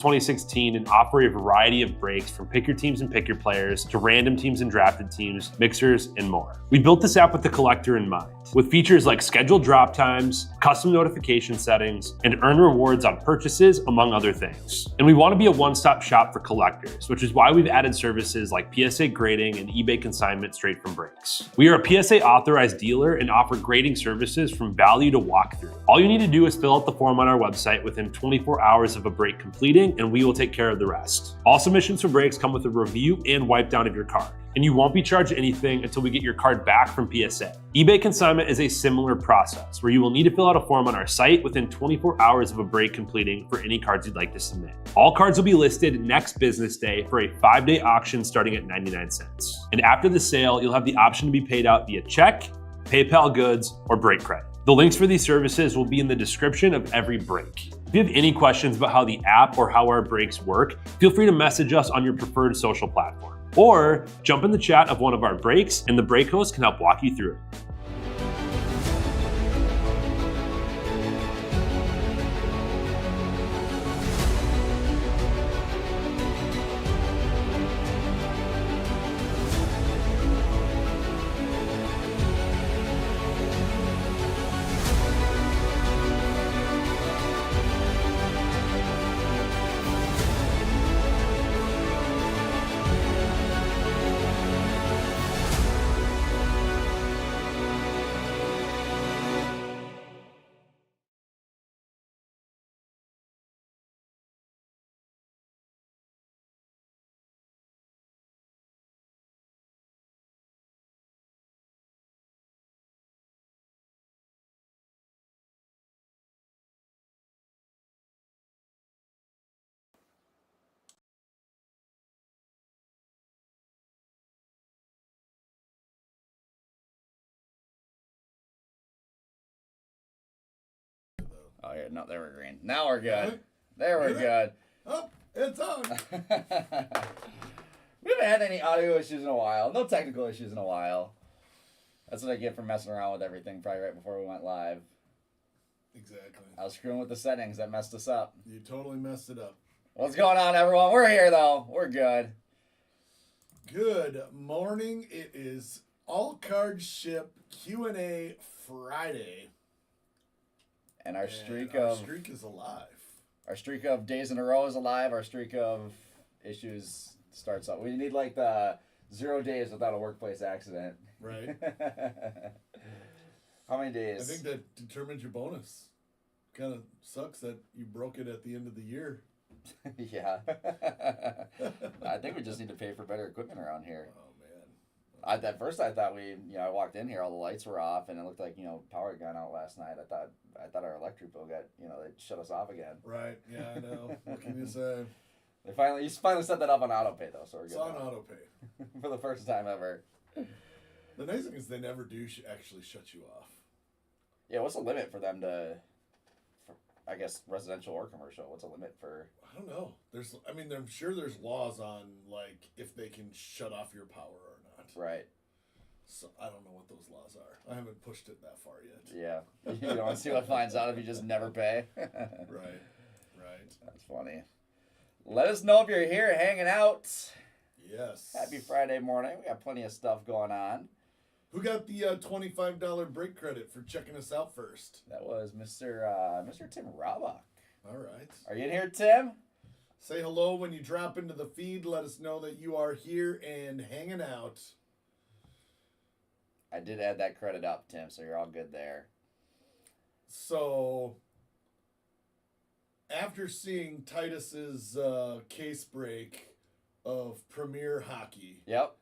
2016 and offer a variety of breaks from pick your teams and pick your players to random teams and drafted teams, mixers, and more. We built this app with the collector in mind, with features like scheduled drop times, custom notification settings, and earn rewards on purchases, among other things. And we want to be a one-stop shop for collectors, which is why we've added services like PSA grading and eBay consignment straight from breaks. We are a PSA authorized dealer and offer grading services from value to walkthrough. All you need to do is fill out the form on our website within 24 hours of a break completing, and we will take care of the rest. All submissions for breaks come with a review and wipe down of your card, and you won't be charged anything until we get your card back from PSA. eBay consignment is a similar process where you will need to fill out a form on our site within 24 hours of a break completing for any cards you'd like to submit. All cards will be listed next business day for a 5-day auction starting at 99 cents. And after the sale, you'll have the option to be paid out via check, PayPal goods, or break credit. The links for these services will be in the description of every break. If you have any questions about how the app or how our breaks work, feel free to message us on your preferred social platform. Or jump in the chat of one of our breaks and the break host can help walk you through it. Oh, yeah, no, they were green. Now we're good. There we're good. Oh, it's on. We haven't had any audio issues in a while. No technical issues in a while. That's what I get for messing around with everything probably right before we went live. Exactly. I was screwing with the settings. That messed us up. You totally messed it up. What's going on, everyone? We're here, though. We're good. Good morning. It is All Cards Ship Q&A Friday. And our streak is alive. Our streak of days in a row is alive. Our streak of issues starts up. We need like the 0 days without a workplace accident. Right. How many days? I think that determines your bonus. Kind of sucks that you broke it at the end of the year. Yeah. I think we just need to pay for better equipment around here. Oh, man. At first I thought I walked in here, all the lights were off, and it looked like, power had gone out last night. I thought our electric bill got, they shut us off again. Right. Yeah, I know. What can you say? You finally set that up on auto pay though, so we're good. It's on auto pay. For the first time ever. The nice thing is they never do actually shut you off. Yeah, what's the limit for them for, I guess, residential or commercial? What's the limit for? I don't know. I'm sure there's laws on, like, if they can shut off your power or not. Right. So I don't know what those laws are. I haven't pushed it that far yet. Yeah. You don't want to see what finds out if you just never pay. Right. That's funny. Let us know if you're here hanging out. Yes. Happy Friday morning. We got plenty of stuff going on. Who got the $25 break credit for checking us out first? That was Mr. Tim Rabach. All right. Are you in here, Tim? Say hello when you drop into the feed. Let us know that you are here and hanging out. I did add that credit up, Tim, so you're all good there. So, after seeing Titus's case break of Premier Hockey, yep,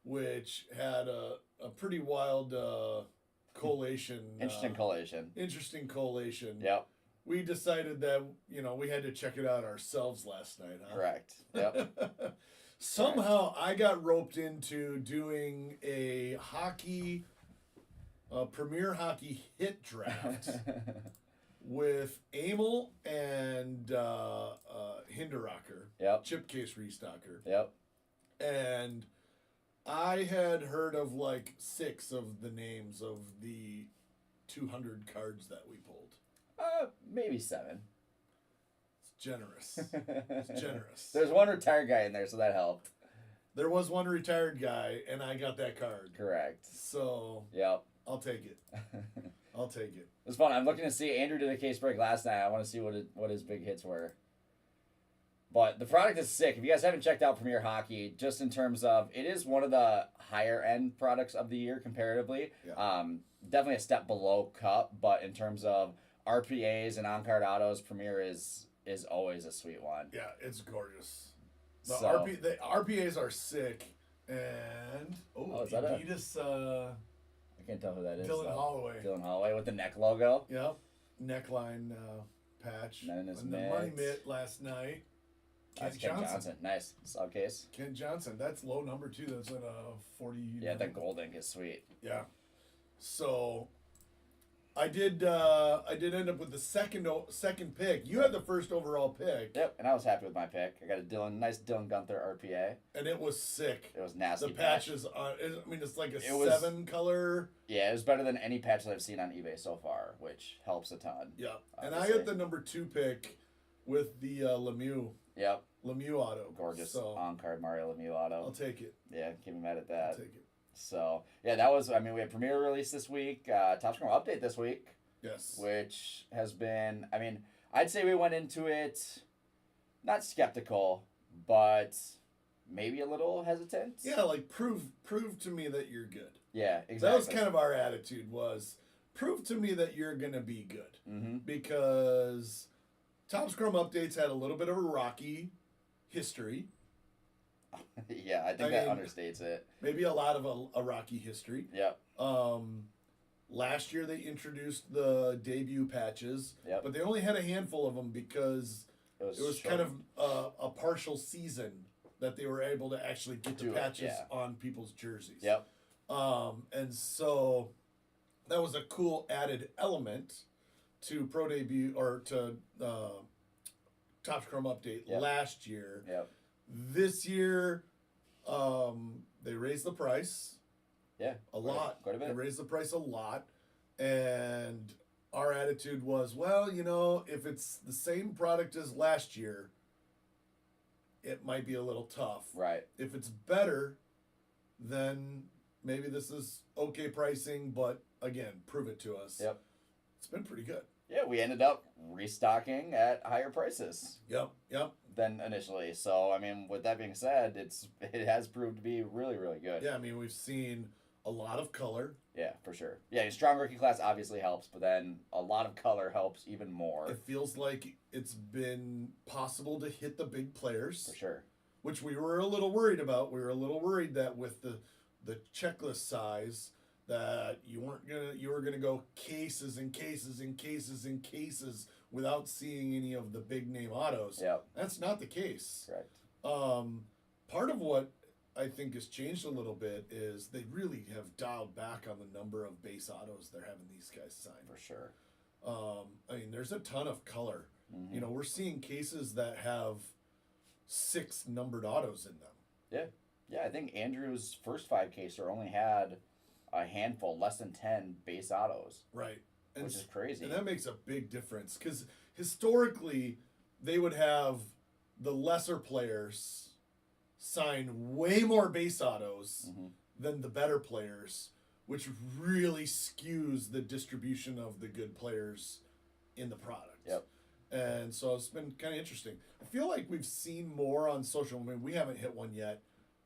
which had a pretty wild collation. Interesting collation. Yep. We decided that, we had to check it out ourselves last night. Huh? Correct. Yep. Somehow I got roped into doing a Premier Hockey hit draft with Emil and Hinderrocker. Yep. Chip case restocker. Yep. And I had heard of like 6 of the names of the 200 cards that we pulled. Maybe 7. generous. It's generous. There's one retired guy in there, so that helped. There was one retired guy, and I got that card. Correct. So, Yep. I'll take it. I'll take it. It's fun. I'm looking to see. Andrew did a case break last night. I want to see what his big hits were. But the product is sick. If you guys haven't checked out Premier Hockey, just in terms of, it is one of the higher end products of the year comparatively. Yeah. Definitely a step below Cup, but in terms of RPAs and on-card autos, Premier is always a sweet one. Yeah, it's gorgeous. So- The RPAs are sick. And, is that a- Adidas, I can't tell who that is. Dylan though. Holloway. Dylan Holloway with the neck logo. Yep. Neckline patch. And then his and the money mitts. mitt last night. That's Ken Johnson. Nice. Sub case. Ken Johnson. That's low number too. That's at a 40. Yeah, that gold ink is sweet. Yeah. So I did end up with the second pick. You had the first overall pick. Yep, and I was happy with my pick. I got a nice Dylan Gunther RPA. And it was sick. It was nasty. The patches on, I mean, it's like a It was- 7 color. Yeah, it was better than any patch that I've seen on eBay so far, which helps a ton. Yeah. And I Obviously. got the number 2 pick with the Lemieux Yep, auto. gorgeous So on-card Mario Lemieux auto. I'll take it. Yeah, can't be mad at I'll that. take it. So, yeah, that was, I mean, we had Premiere release this week, Top Score update this week, Yes. which has been, I mean, I'd say we went into it not skeptical, but maybe a little hesitant. Yeah, like prove to me that you're good. Yeah, exactly. That was kind of our attitude was prove to me that you're going to be good. Mm-hmm. Because Top Scrum updates had a little bit of a rocky history. Yeah, I think that understates it. Maybe a lot of a rocky history. Yep. Last year they introduced the debut patches, Yep. but they only had a handful of them because it was short. kind of a partial season that they were able to actually get the Do it, patches yeah. on people's jerseys. Yep. And so that was a cool added element to Pro Debut or to Top Scrum update Yep. last year. Yep. This year, they raised the price Yeah. a lot. Quite a bit. They raised the price a lot, and our attitude was, well, you know, if it's the same product as last year, it might be a little tough. Right. If it's better, then maybe this is okay pricing, but again, prove it to us. Yep. It's been pretty good. Yeah, we ended up restocking at higher prices Yep. than initially. So, I mean, with that being said, it has proved to be really, really good. Yeah, I mean, we've seen a lot of color. Yeah, for sure. Yeah, a strong rookie class obviously helps, but then a lot of color helps even more. It feels like it's been possible to hit the big players. For sure. Which we were a little worried about. We were a little worried that with the checklist size that you were gonna go cases and cases and cases and cases without seeing any of the big name autos. Yep. That's not the case. Correct. Part of what I think has changed a little bit is they really have dialed back on the number of base autos they're having these guys sign. For sure. I mean, there's a ton of color. Mm-hmm. You know, we're seeing cases that have 6 numbered autos in them. Yeah. Yeah, I think Andrew's first 5Ker only had a handful, less than 10 base autos, Right. And, which is crazy. and that makes a big difference because historically they would have the lesser players sign way more base autos Mm-hmm. than the better players, which really skews the distribution of the good players in the product. Yep. And so it's been kind of interesting. I feel like we've seen more on social. I mean, we haven't hit one yet,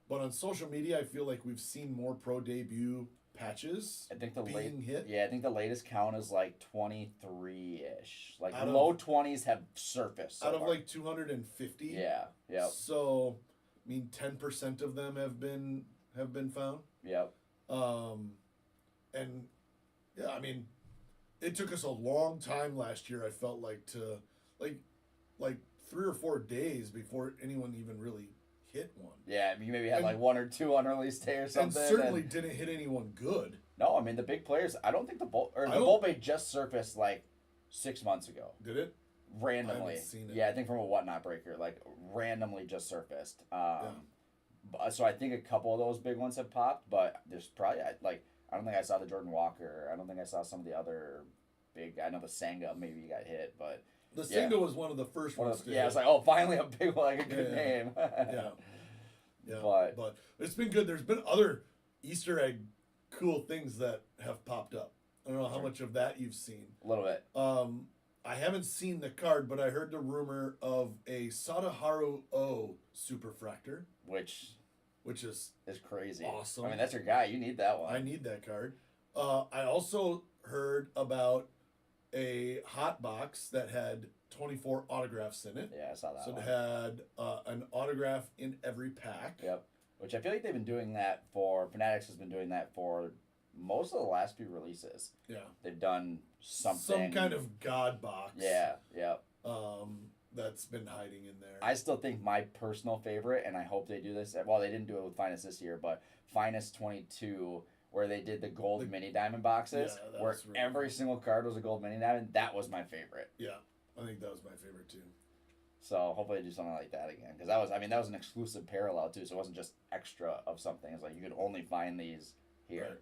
but on social media, I feel like we've seen more pro debut patches I think the being hit. Yeah, I think the latest count is like 23-ish. Like Out of- low 20s have surfaced. so Out of far. like 250. Yeah. Yep. So, I mean, 10% of them have been found. Yep. And yeah, I mean, it took us a long time last year. I felt like to like 3 or 4 days before anyone even really hit one. Yeah, you maybe had And- like 1 or 2 on release day or And something. certainly didn't hit anyone good. No, I mean the big players. I don't think the I Bolt don't- Bay just surfaced like 6 months ago, Did it? randomly. I haven't seen it. Yeah, I think from a whatnot breaker, like randomly just surfaced. So I think a couple of those big ones have popped, but there's probably like I don't think I saw the Jordan Walker. I don't think I saw some of the other big. I know the Sangha maybe got hit, but The single was one of the first ones. Yeah, it's like, oh, finally a big one, like a good name. Yeah. But it's been good. There's been other Easter egg cool things that have popped up. I don't know how much of that you've seen. A little bit. I haven't seen the card, but I heard the rumor of a Sadaharu O Superfractor. Which is crazy. Awesome. I mean, that's your guy. You need that one. I need that card. I also heard about a hot box that had 24 autographs in it. Yeah, I saw that So one. it had an autograph in every pack. Yep. Which I feel like they've been doing that for... Fanatics has been doing that for most of the last few releases. Yeah. They've done something... Some kind of God box. Yeah, yep. That's been hiding in there. I still think my personal favorite, and I hope they do this... Well, they didn't do it with Finest this year, but Finest 22... where they did the gold mini diamond boxes, where really every single card was a gold mini diamond. That was my favorite. Yeah, I think that was my favorite too. So hopefully they do something like that again, because that was an exclusive parallel too. So it wasn't just extra of something. It's like you could only find these here.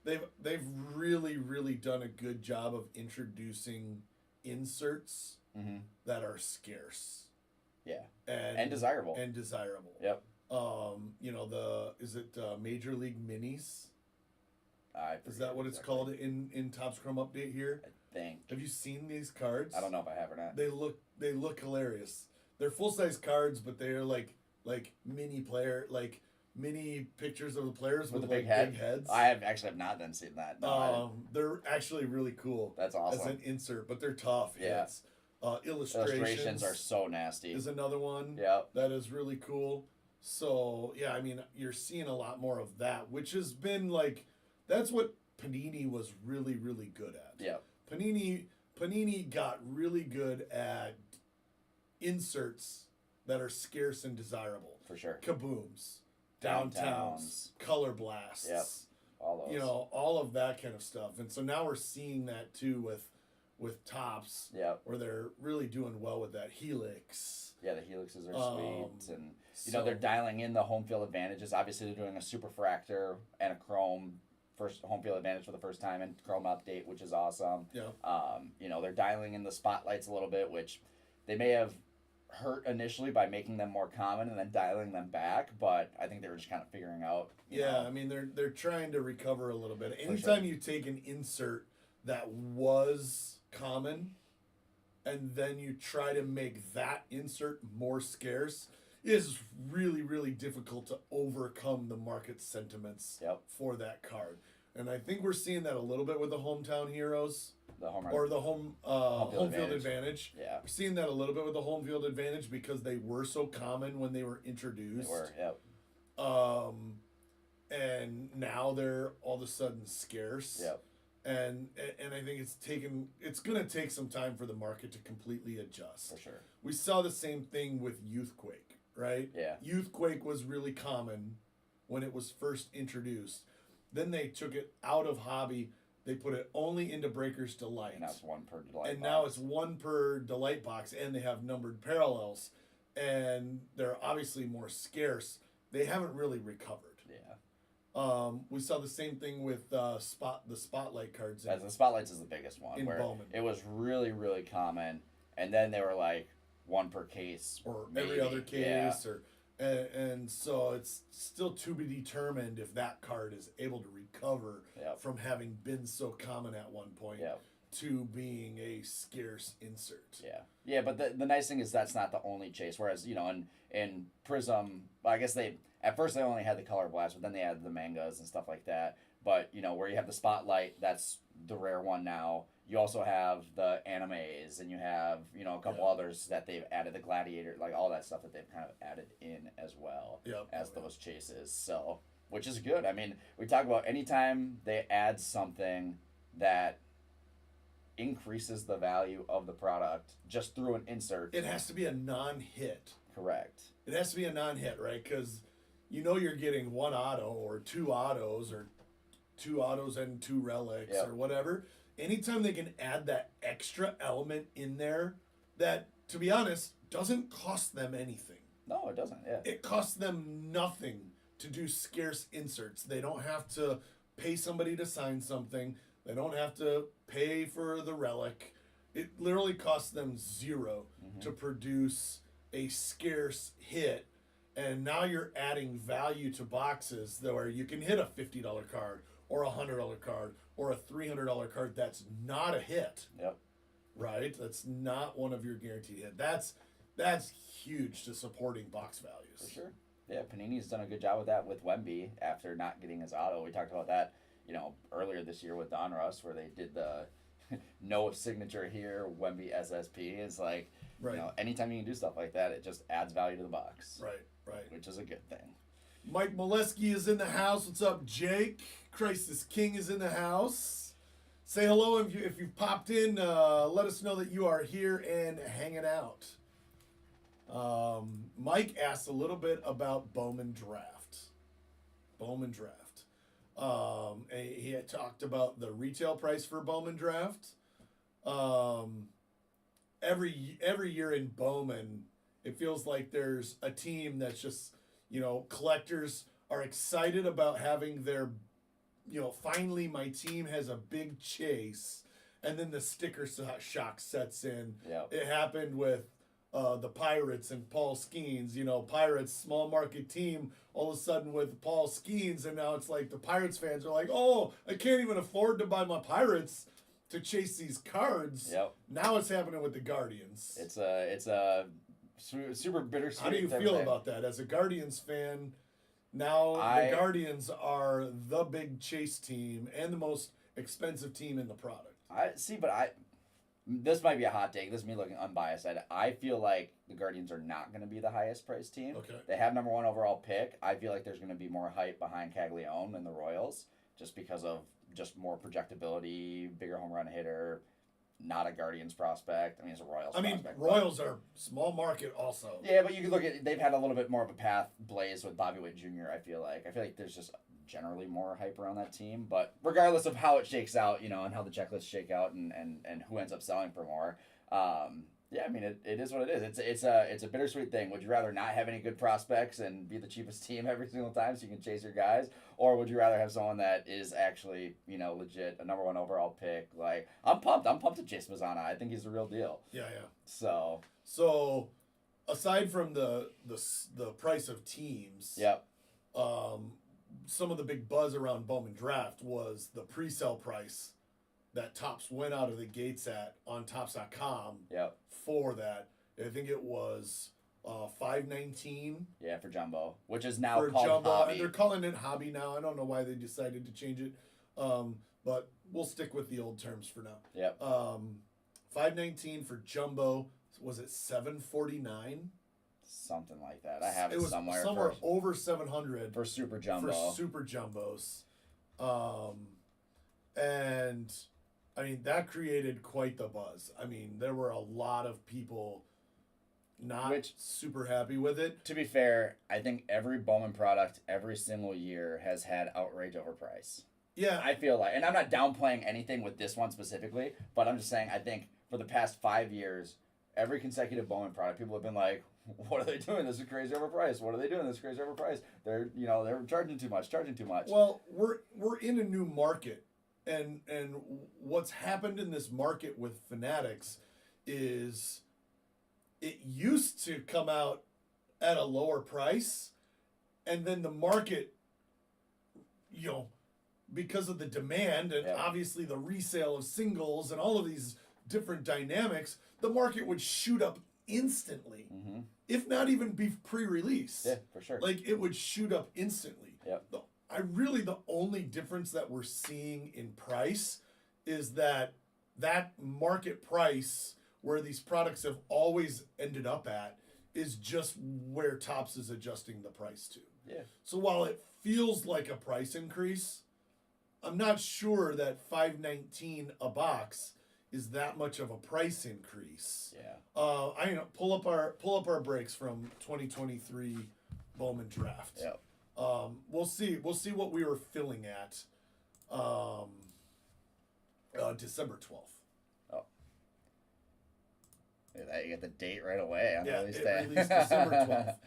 Right. They've really done a good job of introducing inserts that are scarce. Yeah, and desirable. Yep. Is it Major League Minis? Is that what it's exactly called in Topps Chrome Update here? I think. Have you seen these cards? I don't know if I have or not. They look hilarious. They're full size cards, but they're like mini pictures of the players with the big heads. I have not then seen that. No, they're actually really cool. That's awesome. As an insert, but they're tough. Yeah. Hits. Illustrations are so nasty. Is another one. Yep. That is really cool. So yeah, I mean, you're seeing a lot more of that, which has been like. That's what Panini was really good at. Yeah. Panini got really good at inserts that are scarce and desirable. For sure. Kabooms, downtowns, color blasts. Yep. All those. All of that kind of stuff. And so now we're seeing that too with Topps. Yep. Where they're really doing well with that Helix. Yeah, the Helixes are sweet, and they're dialing in the home field advantages. Obviously, they're doing a Superfractor and a Chrome. First home field advantage for the first time in Chrome Update, which is awesome. Yeah. They're dialing in the spotlights a little bit, which they may have hurt initially by making them more common and then dialing them back, but I think they were just kind of figuring out. I mean, they're trying to recover a little bit. Anytime you take an insert that was common and then you try to make that insert more scarce, it is really difficult to overcome the market sentiments for that card. And I think we're seeing that a little bit with the Hometown Heroes. The home field advantage. Yeah. We're seeing that a little bit with the home field advantage because they were so common when they were introduced. They were, yep. And now they're all of a sudden scarce. Yep. And I think it's gonna take some time for the market to completely adjust. For sure. We saw the same thing with Youthquake, right? Yeah. Youthquake was really common when it was first introduced. Then they took it out of hobby. They put it only into Breaker's Delight. And now it's one per Delight and box. now it's one per Delight box, and they have numbered parallels. And they're obviously more scarce. They haven't really recovered. Yeah. We saw the same thing with the Spotlight cards. The Spotlights is the biggest one. In where Bowman. It was really common, and then they were like one per case. Or maybe. every other case. Yeah. And so it's still to be determined if that card is able to recover from having been so common at one point to being a scarce insert. Yeah. Yeah, but the nice thing is that's not the only chase. Whereas, in Prism, I guess at first they only had the color blast, but then they added the mangas and stuff like that. But, where you have the Spotlight, that's the rare one now. You also have the animes, and you have, a couple others that they've added, the Gladiator, like all that stuff that they've kind of added in as well as those chases. So, which is good. I mean, we talk about anytime they add something that increases the value of the product just through an insert. It has to be a non-hit. Correct. It has to be a non-hit, right? Because you're getting one auto or two autos and two relics or whatever. Anytime they can add that extra element in there that, to be honest, doesn't cost them anything. No, it doesn't. Yeah. It costs them nothing to do scarce inserts. They don't have to pay somebody to sign something. They don't have to pay for the relic. It literally costs them 0 to produce a scarce hit, and now you're adding value to boxes where you can hit a $50 card or a $100 card or a $300 card that's not a hit. Yep. Right? That's not one of your guaranteed hit. That's huge to supporting box values. For sure. Yeah, Panini's done a good job with that with Wemby after not getting his auto. We talked about that, earlier this year with Donruss, where they did the no signature here, Wemby SSP. It's like, Right. Anytime you can do stuff like that, it just adds value to the box. Right. Which is a good thing. Mike Molesky is in the house. What's up, Jake? Crisis King is in the house. Say hello if you've popped in. Let us know that you are here and hanging out. Mike asked a little bit about Bowman Draft. And he had talked about the retail price for Bowman Draft. Every year in Bowman, it feels like there's a team that's just, collectors are excited about having their, finally my team has a big chase, and then the sticker shock sets in. Yep. It happened with the Pirates and Paul Skeens. Pirates, small market team, all of a sudden with Paul Skeens, and now it's like the Pirates fans are like, oh, I can't even afford to buy my Pirates to chase these cards. Yep. Now it's happening with the Guardians. It's a super bittersweet. How do you feel about that as a Guardians fan? Now the Guardians are the big chase team and the most expensive team in the product. This might be a hot take. This is me looking unbiased. I feel like the Guardians are not going to be the highest priced team. Okay. They have number 1 overall pick. I feel like there's going to be more hype behind Caglione and the Royals just because of just more projectability, bigger home run hitter, not a Guardians prospect. I mean, it's a Royals prospect. Royals are small market also. Yeah, but you can look at, they've had a little bit more of a path blazed with Bobby Witt Jr., I feel like. there's just generally more hype around that team. But regardless of how it shakes out, and how the checklists shake out and who ends up selling for more, yeah, I mean, it is what it is. It's a bittersweet thing. Would you rather not have any good prospects and be the cheapest team every single time so you can chase your guys? Or would you rather have someone that is actually, legit, a number 1 overall pick? Like, I'm pumped. I'm pumped to chase Mazzana. I think he's the real deal. Yeah. So aside from the price of teams, yep. Some of the big buzz around Bowman Draft was the pre-sale price that Topps went out of the gates at on Topps.com. Yep. For that. I think it was $519. Yeah, for Jumbo, which is now for called Jumbo. Hobby. And they're calling it Hobby now. I don't know why they decided to change it, but we'll stick with the old terms for now. Yep. $519 for Jumbo. Was it $749? Something like that. I have it somewhere. Somewhere over $700 for Super Jumbo. For Super Jumbos, and I mean that created quite the buzz. I mean there were a lot of people not super happy with it. To be fair, I think every Bowman product every single year has had outrage over price. Yeah, I feel like, and I'm not downplaying anything with this one specifically, but I'm just saying I think for the past 5 years, every consecutive Bowman product, people have been like, what are they doing? This is crazy overpriced. What are they doing? This is crazy overpriced. They're charging too much. Well, we're in a new market, and what's happened in this market with Fanatics is it used to come out at a lower price, and then the market, because of the demand and obviously the resale of singles and all of these different dynamics, the market would shoot up instantly. Mm-hmm. If not even be pre-release. Yeah, for sure. Like it would shoot up instantly. Yep. The only difference that we're seeing in price is that market price where these products have always ended up at is just where Topps is adjusting the price to. Yeah. So while it feels like a price increase, I'm not sure that $519 a box is that much of a price increase. Yeah. Pull up our breaks from 2023 Bowman Draft. Yep. We'll see what we were filling at December 12th. Oh. You get the date right away on the release it day. released December 12th.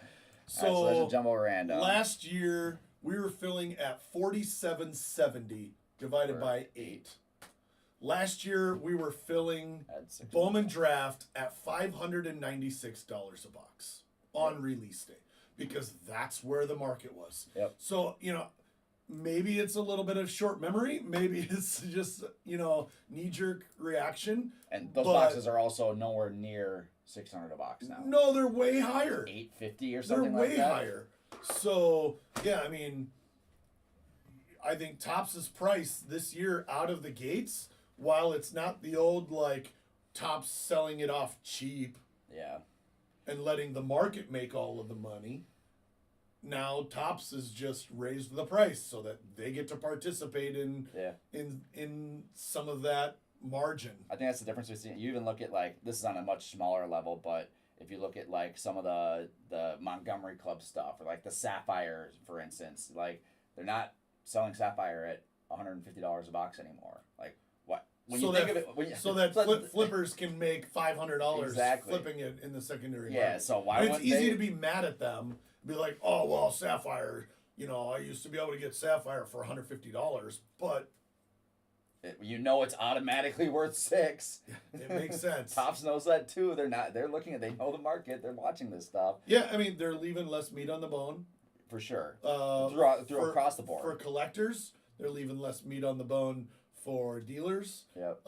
So there's a Jumbo random. Last year we were filling at 47.70 divided by 8. Last year we were filling At 600. Bowman Draft at $596 a box on release day because that's where the market was. Yep. So, maybe it's a little bit of short memory. Maybe it's just, knee-jerk reaction. And those but- boxes are also nowhere near $600 a box now. No, they're way higher. $850 or They're something way like that. higher. So, yeah, I think Topps' price this year out of the gates, while it's not the old, Topps selling it off cheap Yeah. and letting the market make all of the money, now Topps has just raised the price so that they get to participate in some of that margin. I think that's the difference between, you even look at this is on a much smaller level, but if you look at some of the Montgomery Club stuff or the Sapphires, for instance, they're not selling Sapphire at $150 a box anymore. What? When you think of it, Flippers can make $500 Exactly. flipping it in the secondary Yeah, market. so why And wouldn't it's easy they? to be mad at them, be like, oh well, Sapphire. I used to be able to get Sapphire for $150, but It's automatically worth $6. it makes sense. Topps knows that too. They're looking at, they know the market. They're watching this stuff Yeah, they're leaving less meat on the bone. for sure. For Across the board. For collectors, they're leaving less meat on the bone. For dealers, Yep.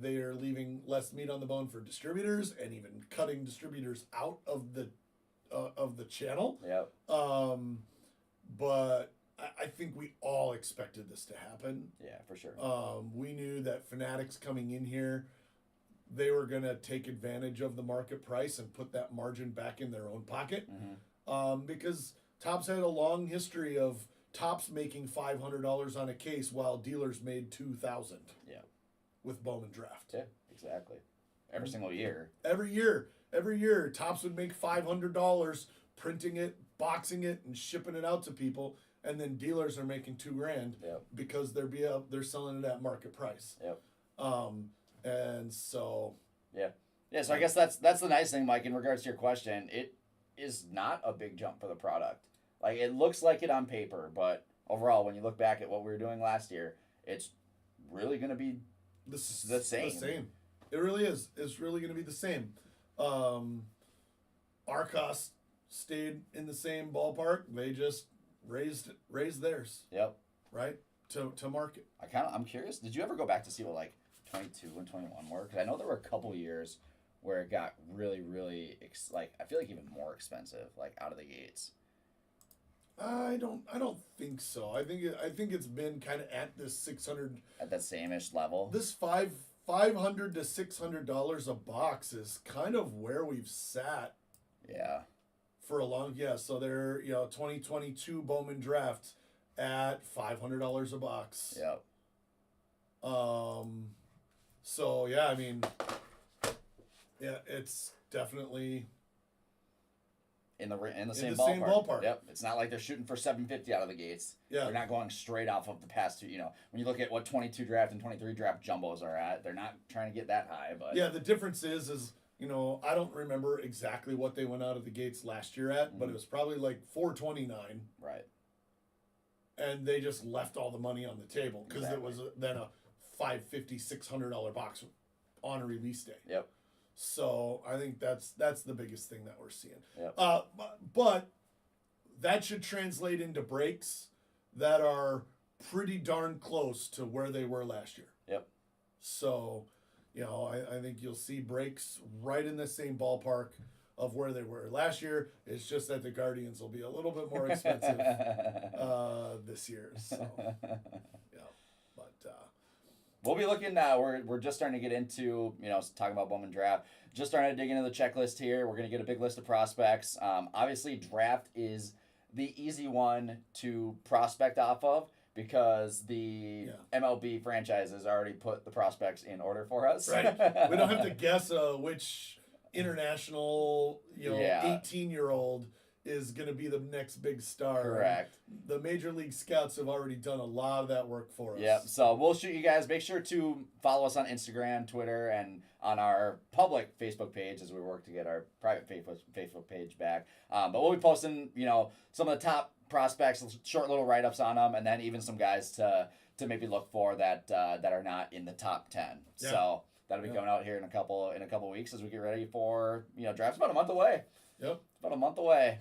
they are leaving less meat on the bone for distributors, and even cutting distributors out of the channel. Yep. But I think we all expected this to happen. Yeah, for sure. We knew that Fanatics coming in here, they were going to take advantage of the market price and put that margin back in their own pocket. Mm-hmm. Because Topps had a long history of Topps making $500 on a case while dealers made $2,000. Yeah. With Bowman Draft. Yeah, exactly. Every single year. Every year, Topps would make $500 printing it, boxing it, and shipping it out to people. And then dealers are making $2,000 Yep. because they're selling it at market price. Yep. And so Yeah, so I guess that's the nice thing, Mike, in regards to your question. It is not a big jump for the product. It looks like it on paper, but overall, when you look back at what we were doing last year, it's really going to be the same. It really is. It's really going to be the same. Our costs stayed in the same ballpark. They just raised theirs, Yep. right? To market. I'm curious. Did you ever go back to see what 22 and 21 were? Because I know there were a couple years where it got really, really I feel like even more expensive, out of the gates. I don't think so. I think it's been kind of at this 600, At that same-ish level. this $500 to $600 a box is kind of where we've sat Yeah. for a long. So they're 2022 Bowman Draft at $500 a box. Yep. So it's definitely In the the same ballpark. same ballpark. Yep. It's not like they're shooting for 750 out of the gates. Yeah. They're not going straight off of the past two. When you look at what 22 draft and 23 draft jumbos are at, they're not trying to get that high. But Yeah, the difference is I don't remember exactly what they went out of the gates last year at, but it was probably $429, right. and they just left all the money on the table because Exactly. it was then a $550, $600 box on release day. Yep. So I think that's the biggest thing that we're seeing. Yep. But that should translate into breaks that are pretty darn close to where they were last year. Yep. So, I think you'll see breaks right in the same ballpark of where they were last year. It's just that the Guardians will be a little bit more expensive this year. So, but. We'll be looking now. We're just starting to get into, talking about Bowman Draft. Just starting to dig into the checklist here. We're going to get a big list of prospects. Obviously, draft is the easy one to prospect off of because the MLB franchises already put the prospects in order for us. Right. We don't have to guess which international, 18-year-old is going to be the next big star. Correct. The Major League Scouts have already done a lot of that work for us. Yep. So we'll shoot you guys. Make sure to follow us on Instagram, Twitter, and on our public Facebook page as we work to get our private Facebook page back. But we'll be posting, some of the top prospects, short little write-ups on them, and then even some guys to to maybe look for that that are not in the top 10. Yeah. So that'll be coming out here in a couple weeks as we get ready for draft's about a month away. Yep. It's about a month away.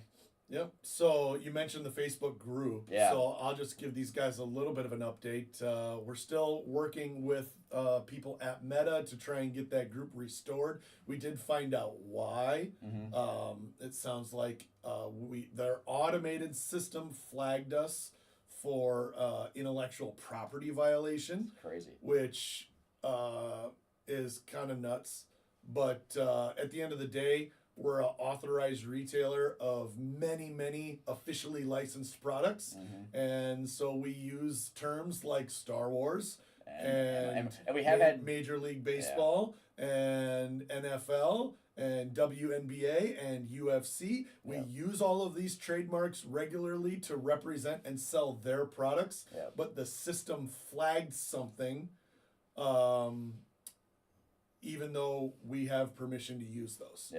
Yep. So you mentioned the Facebook group. Yeah. So I'll just give these guys a little bit of an update. We're still working with people at Meta to try and get that group restored. We did find out why. It sounds like their automated system flagged us for intellectual property violation. Crazy. Which is kind of nuts. But at the end of the day, we're an authorized retailer of many, many officially licensed products. And so we use terms like Star Wars and we have had Major League Baseball and NFL and WNBA and UFC. We use all of these trademarks regularly to represent and sell their products. But the system flagged something even though we have permission to use those.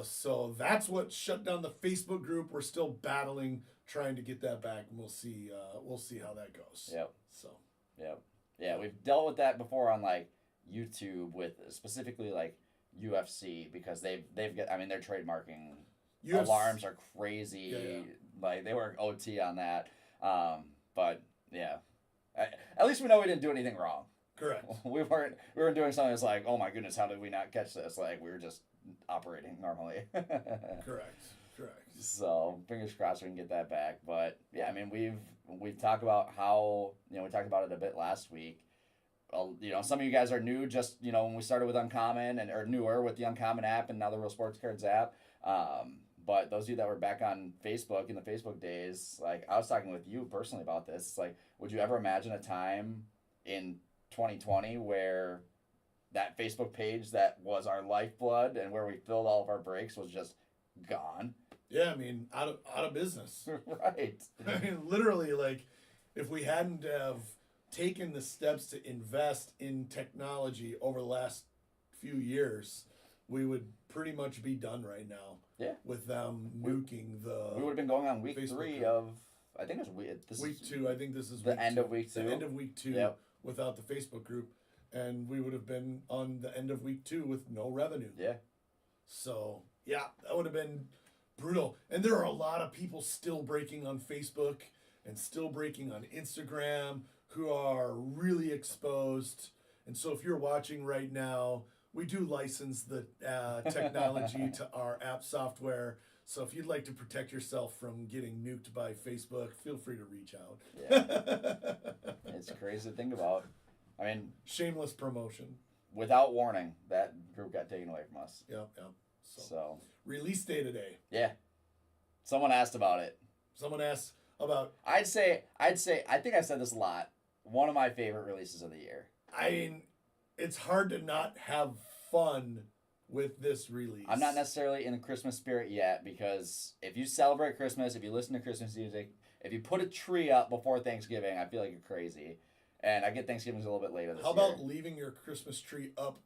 So that's what shut down the Facebook group. We're still battling, trying to get that back, and we'll see how that goes. So. Yeah, we've dealt with that before on like YouTube with specifically like UFC because they've got, I mean, their trademarking alarms are crazy. Like they were OT on that. But yeah, at least we know we didn't do anything wrong. Correct. We weren't doing something that's like, oh my goodness, how did we not catch this? Like we were just operating normally. Correct. So fingers crossed we can get that back. But yeah, I mean we've talked about how we talked about it a bit last week. Some of you guys are new, just when we started with Uncommon or newer with the Uncommon app and now the Real Sports Cards app. But those of you that were back on Facebook in the Facebook days, like I was talking with you personally about this. It's like, would you ever imagine a time in 2020 where that Facebook page that was our lifeblood and where we filled all of our breaks was just gone? Yeah, I mean, out of business. Right. I mean, literally, like, if we hadn't have taken the steps to invest in technology over the last few years, we would pretty much be done right now. Yeah. With them nuking the. We would have been going on week Facebook 3 group. of, I think it was week 2. I think this is the end of week 2. The end of week 2 Yep. without the Facebook group, and we would have been on the end of week 2 with no revenue. Yeah. So yeah, that would have been brutal. And there are a lot of people still breaking on Facebook and still breaking on Instagram who are really exposed. And so if you're watching right now, we do license the technology to our app software. So if you'd like to protect yourself from getting nuked by Facebook, feel free to reach out. Yeah. It's crazy to think about. I mean, shameless promotion. Without warning, that group got taken away from us. Yep. So release day today. Yeah. Someone asked about it. Someone asked about. I'd say. I think I've said this a lot. One of my favorite releases of the year. I mean, it's hard to not have fun with this release. I'm not necessarily in the Christmas spirit yet because if you celebrate Christmas, if you listen to Christmas music, if you put a tree up before Thanksgiving, I feel like you're crazy. And I get Thanksgiving's a little bit later this year. How about leaving your Christmas tree up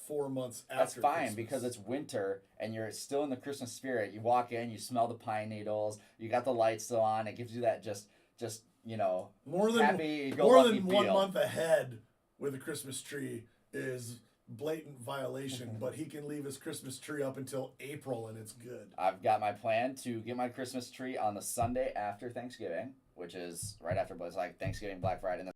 4 months after That's fine Christmas? because it's winter and you're still in the Christmas spirit. You walk in, you smell the pine needles, you got the lights still on. It gives you that just more than happy, more than feel. 1 month ahead with a Christmas tree is blatant violation. But he can leave his Christmas tree up until April and it's good. I've got my plan to get my Christmas tree on the Sunday after Thanksgiving, which is right after, but it's like Thanksgiving, Black Friday, and then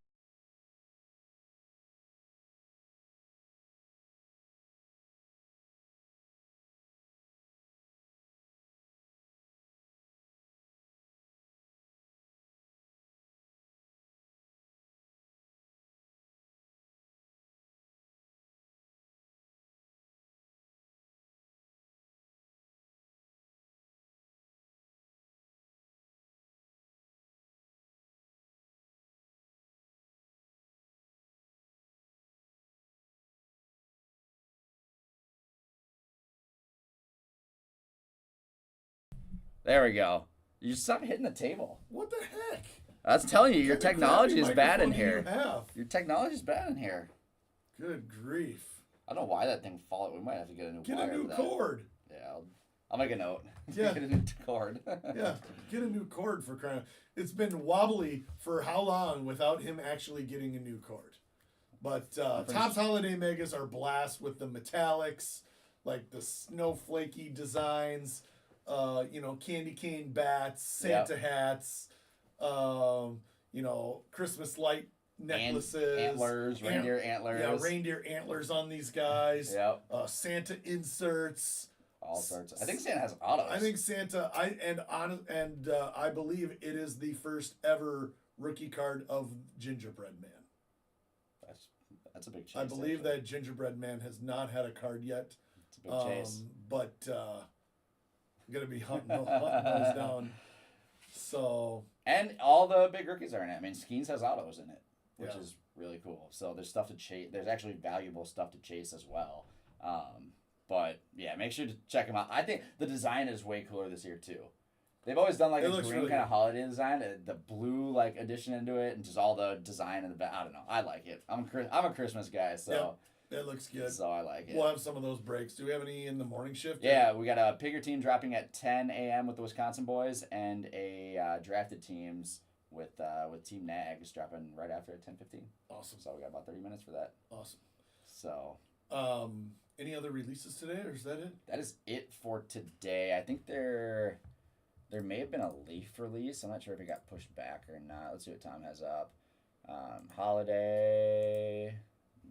there we go. You stop hitting the table. What the heck? That's telling you, your What kind of technology crappy is bad in microphone here. do you have? Your technology is bad in here. Good grief. I don't know why that thing fall. We might have to get a new Get wire a new for that. cord. Yeah, I'll make a note. Yeah. Get a new cord. Yeah, get a new cord for crying. It's been wobbly for how long without him actually getting a new cord? But Topps Holiday Megas are blast with the metallics, like the snowflakey designs, candy cane bats, Santa hats, Christmas light necklaces, antlers, reindeer antlers. Yeah, reindeer antlers on these guys. Yep. Santa inserts. All sorts. I think Santa has autos. I think Santa. I believe it is the first ever rookie card of Gingerbread Man. That's a big chase. I believe that Gingerbread Man has not had a card yet. It's a big chase. But I'm gonna be hunting those down. So. And all the big rookies are in it. I mean, Skeens has autos in it, which Yeah. is really cool. So there's stuff to chase. There's actually valuable stuff to chase as well. But yeah, make sure to check them out. I think the design is way cooler this year too. They've always done like a green really kind of holiday design, the blue like addition into it, and just all the design in the back. I don't know. I like it. I'm a Christmas guy, so it looks good. So I like it. We'll have some of those breaks. Do we have any in the morning shift? Yeah, we got a pick your team dropping at 10 a.m. with the Wisconsin boys, and a drafted teams with Team Nags dropping right after at 10:15. Awesome. So we got about 30 minutes for that. Awesome. So. Any other releases today, or is that it? That is it for today. I think there may have been a Leaf release. I'm not sure if it got pushed back or not. Let's see what Tom has up. Holiday.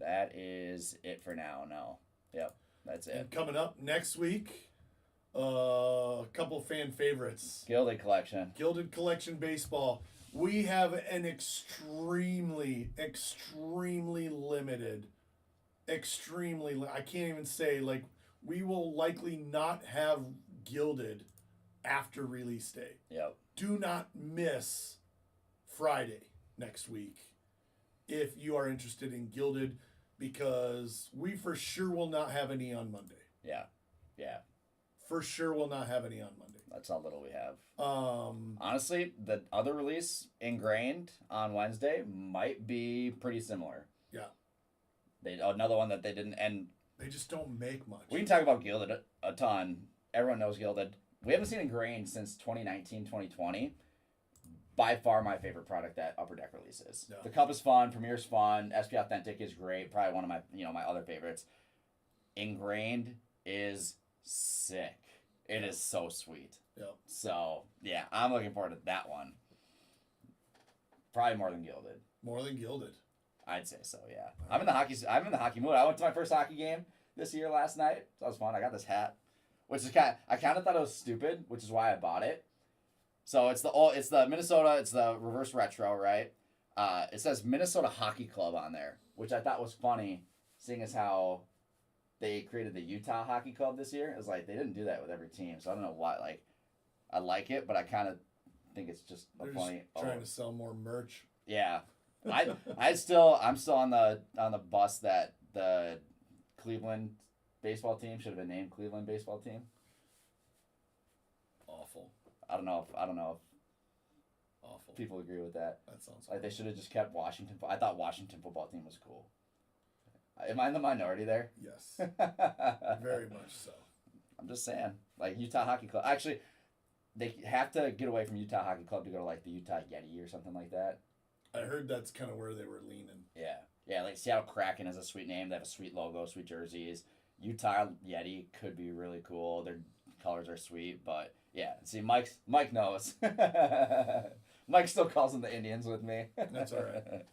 That is it for now. No. Yep. That's it. And coming up next week, a couple fan favorites. Gilded Collection. Gilded Collection Baseball. We have an extremely limited. I can't even say, like, we will likely not have Gilded after release day. Yep. Do not miss Friday next week if you are interested in Gilded, because we for sure will not have any on Monday. Yeah. For sure will not have any on Monday. That's how little we have. Honestly, the other release, Ingrained, on Wednesday, might be pretty similar. Yeah. Another one that they didn't, and they just don't make much. We can talk about Gilded a ton. Everyone knows Gilded. We haven't seen Ingrained since 2019, 2020. By far my favorite product that Upper Deck releases. Yeah. The Cup is fun. Premier's fun. SP Authentic is great. Probably one of my my other favorites. Ingrained is sick. It is so sweet. Yeah. So yeah, I'm looking forward to that one. Probably more than Gilded. More than Gilded. I'd say so, yeah. I'm in the hockey mood. I went to my first hockey game this year last night. So that was fun. I got this hat, which is I kind of thought it was stupid, which is why I bought it. So it's the Minnesota, it's the reverse retro, right? It says Minnesota Hockey Club on there, which I thought was funny, seeing as how they created the Utah Hockey Club this year. It's like they didn't do that with every team, so I don't know why. Like, I like it, but I kind of think it's just They're funny. Just trying to sell more merch. Yeah. I'm still on the bus that the Cleveland baseball team should have been named Cleveland baseball team. Awful. I don't know if awful people agree with that. That sounds like cool. They should have just kept Washington. I thought Washington football team was cool. Am I in the minority there? Yes. Very much so. I'm just saying, like Utah Hockey Club. Actually, they have to get away from Utah Hockey Club to go to like the Utah Yeti or something like that. I heard that's kind of where they were leaning. Yeah, like Seattle Kraken is a sweet name. They have a sweet logo, sweet jerseys. Utah Yeti could be really cool. Their colors are sweet, but yeah. See, Mike knows. Mike still calls them the Indians with me. That's all right.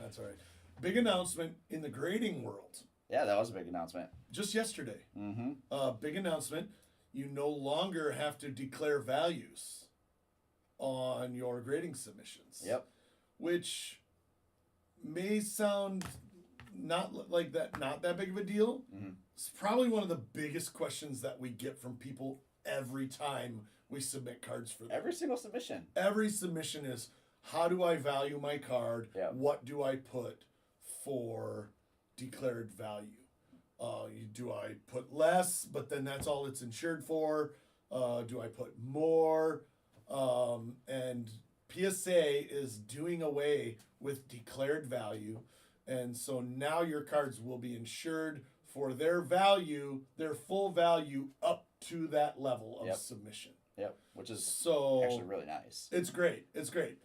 That's all right. Big announcement in the grading world. Yeah, that was a big announcement. Just yesterday. Mm-hmm. Big announcement. You no longer have to declare values on your grading submissions. Yep. Which may sound not that big of a deal. Mm-hmm. It's probably one of the biggest questions that we get from people every time we submit cards for them. Every single submission. Every submission is, how do I value my card? Yep. What do I put for declared value? Do I put less, but then that's all it's insured for? Do I put more? And PSA is doing away with declared value. And so now your cards will be insured for their value, their full value, up to that level of Yep. submission. Yep, which is So actually really nice. it's great. It's great.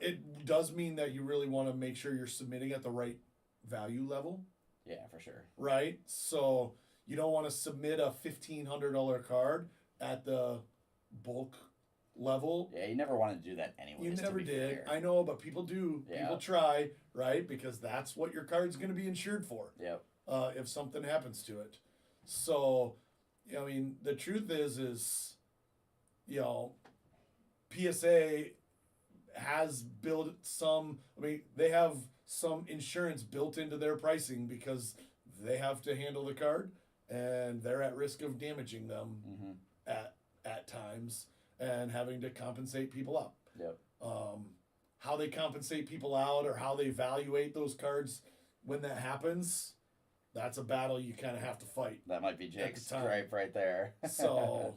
It does mean that you really want to make sure you're submitting at the right value level, Yeah, for sure. right? So you don't want to submit a $1,500 card at the bulk level. Yeah, you never wanted to do that anyway. You never did. Fair. I know, but people do. Yeah. People try, right? Because that's what your card's going to be insured for. Yep. If something happens to it. So, I mean, the truth is, you know, PSA has built some. I mean, they have some insurance built into their pricing because they have to handle the card, and they're at risk of damaging them Mm-hmm. at times and having to compensate people out. Yep. How they compensate people out or how they evaluate those cards when that happens, that's a battle you kind of have to fight. That might be Jake's time. gripe right there. So,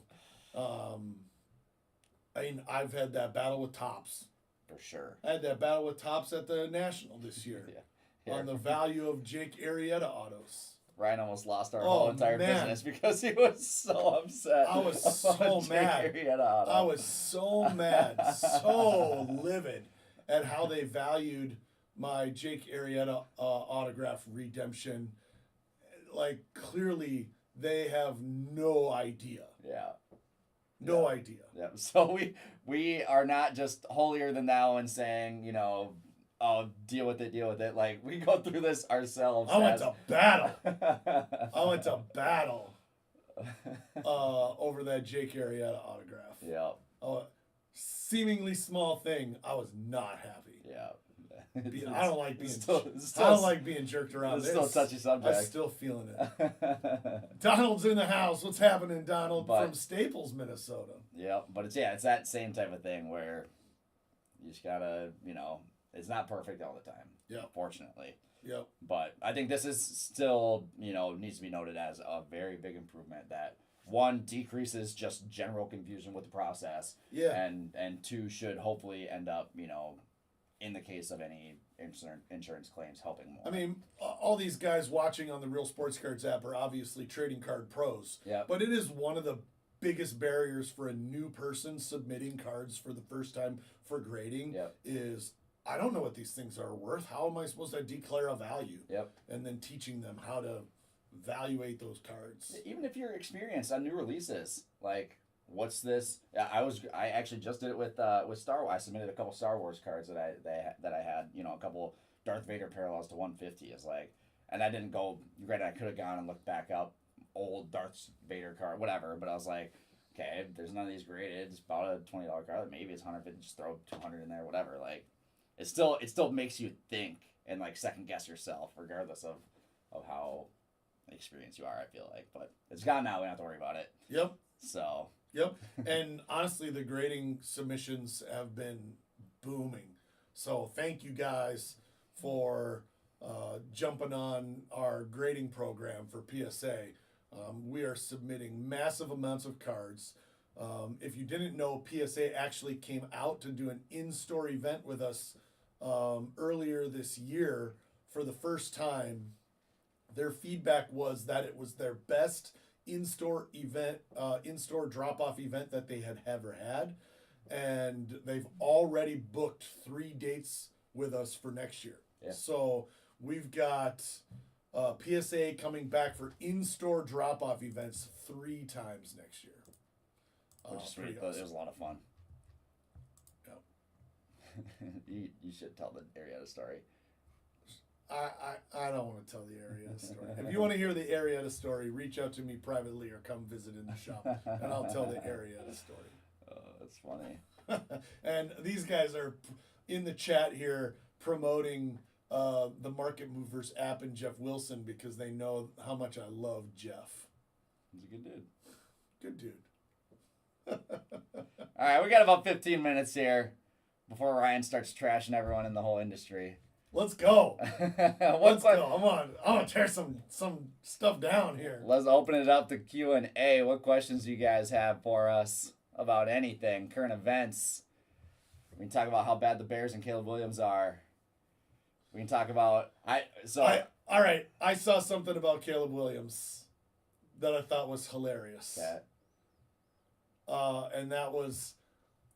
I mean, I've had that battle with Topps. For sure. I had that battle with Topps at the National this year Yeah. on the value of Jake Arrieta autos. Ryan almost lost our Oh, whole entire man. business because he was so upset. I was about so mad. Jake Arrieta auto. I was so mad, so livid at how they valued my Jake Arrieta autograph redemption. Like, clearly, they have no idea. Yeah. No idea. Yeah. So we are not just holier than thou and saying, you know, oh, deal with it. Like, we go through this ourselves. I went to battle. I went to battle over that Jake Arrieta autograph. Yeah. Seemingly small thing. I was not happy. Yeah. I don't like being. It's I don't like being jerked around. It's still a touchy subject. I'm still feeling it. Donald's in the house. What's happening, Donald? From Staples, Minnesota. Yeah, but it's that same type of thing where you just gotta, you know, it's not perfect all the time. Yeah. Fortunately. Yep. But I think this is still, you know, needs to be noted as a very big improvement that one decreases just general confusion with the process. Yeah. And two should hopefully end up, you know, in the case of any insurance claims, helping more. I mean, all these guys watching on the Real Sports Cards app are obviously trading card pros. Yeah. But it is one of the biggest barriers for a new person submitting cards for the first time for grading. Yep. Is I don't know what these things are worth. How am I supposed to declare a value? Yep. And then teaching them how to evaluate those cards. Even if you're experienced on new releases, like what's this? I actually just did it with Star Wars. I submitted a couple Star Wars cards that I had, you know, a couple Darth Vader parallels to 150 is like, and I didn't go. Granted, I could have gone and looked back up old Darth Vader card, whatever. But I was like, okay, there's none of these graded. Just bought a $20 card. Maybe it's 150. Just throw 200 in there, whatever. Like, it still makes you think and like second guess yourself, regardless of how experienced you are. I feel like, but it's gone now. We don't have to worry about it. Yep. So. Yep. And honestly, the grading submissions have been booming. So thank you guys for jumping on our grading program for PSA. We are submitting massive amounts of cards. If you didn't know, PSA actually came out to do an in-store event with us earlier this year for the first time. Their feedback was that it was their best in-store event, in-store drop-off event that they had ever had, and they've already booked 3 dates with us for next year. Yeah. So we've got PSA coming back for in-store drop-off events 3 times next year. Which is Pretty sweet. awesome. It was a lot of fun. Yep. you should tell the Arrieta story. I don't want to tell the Arrieta story. If you want to hear the Arrieta story, reach out to me privately or come visit in the shop, and I'll tell the Arrieta story. Oh, that's funny. And these guys are in the chat here promoting the Market Movers app and Jeff Wilson because they know how much I love Jeff. He's a good dude. Good dude. All right, we got about 15 minutes here before Ryan starts trashing everyone in the whole industry. Let's go. Let's go. I'm gonna tear some stuff down here. Let's open it up to Q&A. What questions do you guys have for us about anything, current events? We can talk about how bad the Bears and Caleb Williams are. We can talk about all right. I saw something about Caleb Williams that I thought was hilarious. Okay. and that was,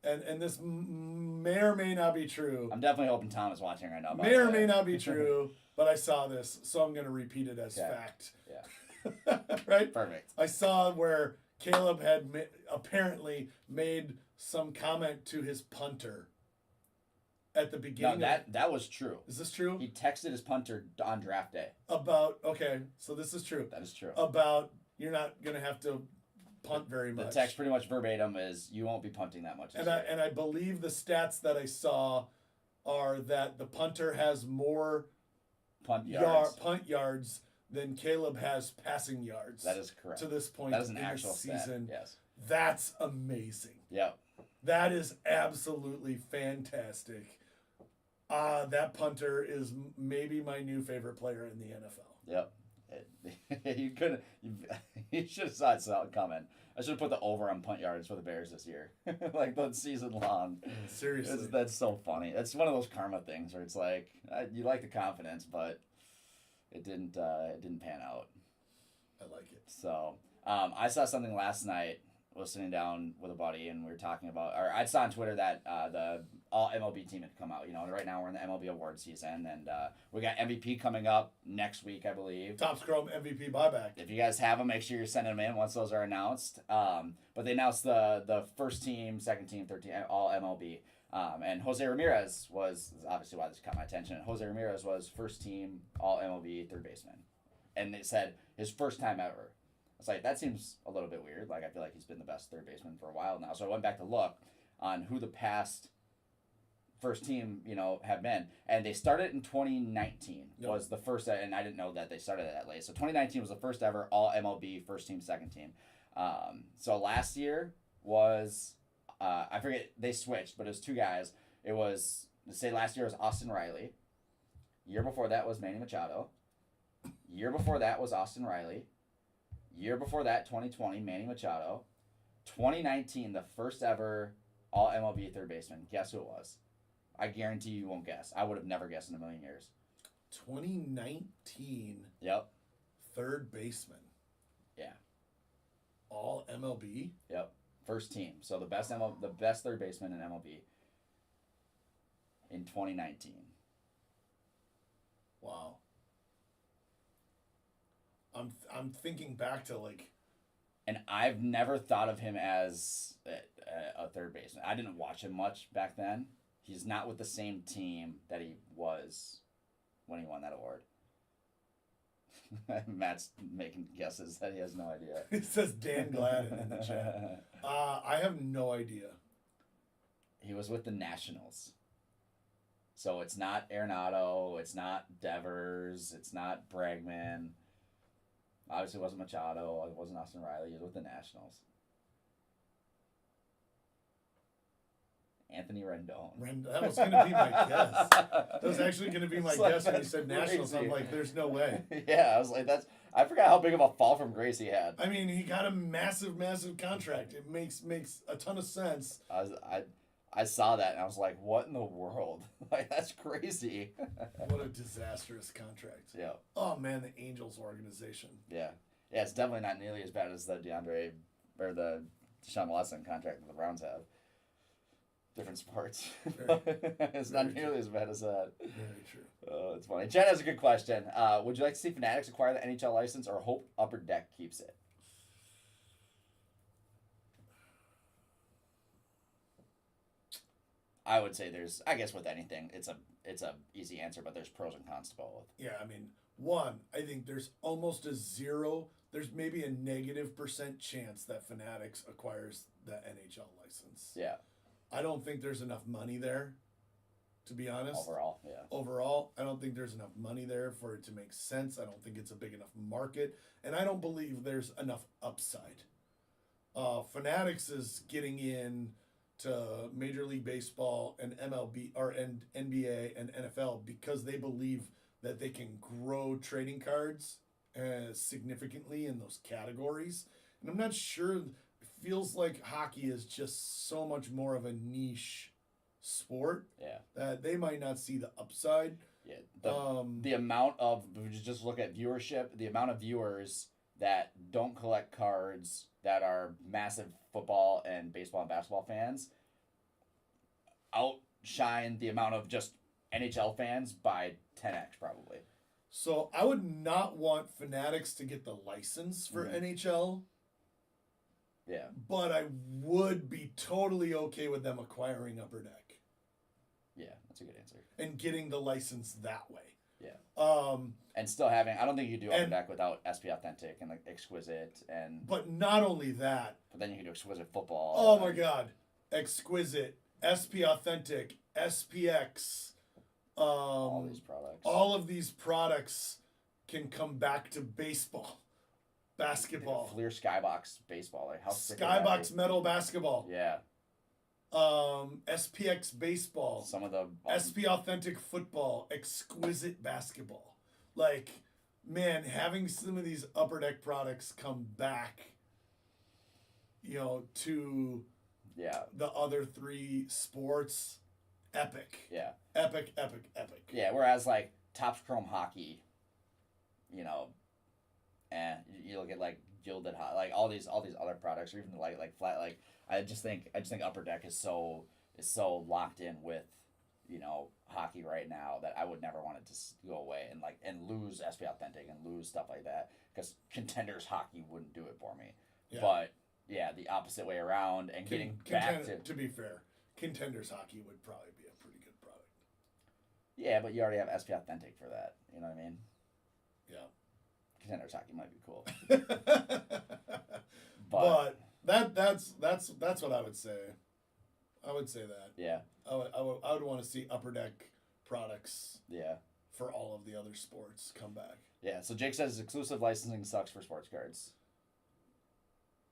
and this may or may not be true. I'm definitely hoping Tom is watching right now. May or may not be true, but I saw this, so I'm going to repeat it as fact. Yeah. Right? Perfect. I saw where Caleb had apparently made some comment to his punter at the beginning. No, that was true. Is this true? He texted his punter on draft day. Okay, so this is true. That is true. About you're not going to have to punt very much. The text pretty much verbatim is you won't be punting that much. And I believe the stats that I saw are that the punter has more punt yards than Caleb has passing yards. That is correct. To this point that is an in actual the season. Stat. Yes. That's amazing. Yep. That is absolutely fantastic. That punter is maybe my new favorite player in the NFL. Yep. You should have saw it coming. I should have put the over on punt yards for the Bears this year, like the season long. Seriously, that's so funny. That's one of those karma things where it's like you like the confidence, but it didn't pan out. I like it. So I saw something last night. I was sitting down with a buddy and we were talking about, or I saw on Twitter that the all MLB team had come out. You know, right now we're in the MLB award season, and we got MVP coming up next week, I believe. Top Scrum MVP buyback. If you guys have them, make sure you're sending them in once those are announced. But they announced the first team, second team, third team, all MLB. And Jose Ramirez was obviously why this caught my attention. Jose Ramirez was first team all MLB third baseman, and they said his first time ever. It's like, that seems a little bit weird. Like, I feel like he's been the best third baseman for a while now. So I went back to look on who the past first team, have been. And they started in 2019 was the first, and I didn't know that they started that late. So 2019 was the first ever all MLB first team, second team. So last year was, I forget, they switched, but it was two guys. It was, last year was Austin Riley. Year before that was Manny Machado. Year before that was Austin Riley. Year before that, 2020, Manny Machado. 2019, the first ever all MLB third baseman. Guess who it was? I guarantee you won't guess. I would have never guessed in a million years. 2019. Yep. Third baseman. Yeah. All MLB. Yep. First team. So the best third baseman in MLB in 2019. Wow. I'm thinking back to and I've never thought of him as a third baseman. I didn't watch him much back then. He's not with the same team that he was when he won that award. Matt's making guesses that he has no idea. It says Dan Gladden in the chat. I have no idea. He was with the Nationals. So it's not Arenado, it's not Devers, it's not Bregman. Obviously, it wasn't Machado. It wasn't Austin Riley. He was with the Nationals. Anthony Rendon. That was going to be my guess. That was actually going to be my guess when you said crazy. Nationals. I'm like, there's no way. Yeah, I was like, I forgot how big of a fall from grace he had. I mean, he got a massive, massive contract. It makes a ton of sense. I saw that and I was like, what in the world? Like, that's crazy. What a disastrous contract. Yeah. Oh, man, the Angels organization. Yeah. Yeah, it's definitely not nearly as bad as the the Deshaun Watson contract that the Browns have. Different sports. It's not nearly as bad as that. Very true. It's funny. Jen has a good question. Would you like to see Fanatics acquire the NHL license or hope Upper Deck keeps it? I would say I guess with anything, it's a easy answer, but there's pros and cons to both. Yeah, I mean, I think there's almost there's maybe a -% chance that Fanatics acquires the NHL license. Yeah. I don't think there's enough money there, to be honest. Overall, yeah. Overall, I don't think there's enough money there for it to make sense. I don't think it's a big enough market, and I don't believe there's enough upside. Fanatics is getting in to Major League Baseball and MLB and NBA and NFL because they believe that they can grow trading cards significantly in those categories. And I'm not sure. It feels like hockey is just so much more of a niche sport. Yeah. That they might not see the upside. Yeah. The amount of, just look at viewership, the amount of viewers that don't collect cards, that are massive football and baseball and basketball fans, outshine the amount of just NHL fans by 10x probably. So I would not want Fanatics to get the license for NHL. Yeah. But I would be totally okay with them acquiring Upper Deck. Yeah, that's a good answer. And getting the license that way. Yeah. And still having, I don't think you do Upper Deck without SP Authentic and like Exquisite and. But not only that. But then you can do Exquisite Football. Oh my God. Exquisite, SP Authentic, SPX. All these products. All of these products can come back to baseball. Basketball. Fleer Skybox baseball. Like how Skybox metal basketball. Yeah. SPX baseball. Some of the SP Authentic football. Exquisite basketball. Like, man, having some of these Upper Deck products come back, to the other three sports, epic. Yeah. Epic. Yeah, whereas like Topps Chrome Hockey, you look at like Gilded Hot, like all these other products, or even like flat, like I just think Upper Deck is so locked in with hockey right now that I would never want it to go away and lose SP Authentic and lose stuff like that, because Contenders Hockey wouldn't do it for me. Yeah. But yeah, the opposite way around and getting back to be fair, Contenders Hockey would probably be a pretty good product. Yeah, but you already have SP Authentic for that. You know what I mean? Yeah. Contenders Hockey might be cool. but that's what I would say. I would say that. Yeah. I would want to see Upper Deck products. Yeah. For all of the other sports come back. Yeah. So Jake says exclusive licensing sucks for sports cards.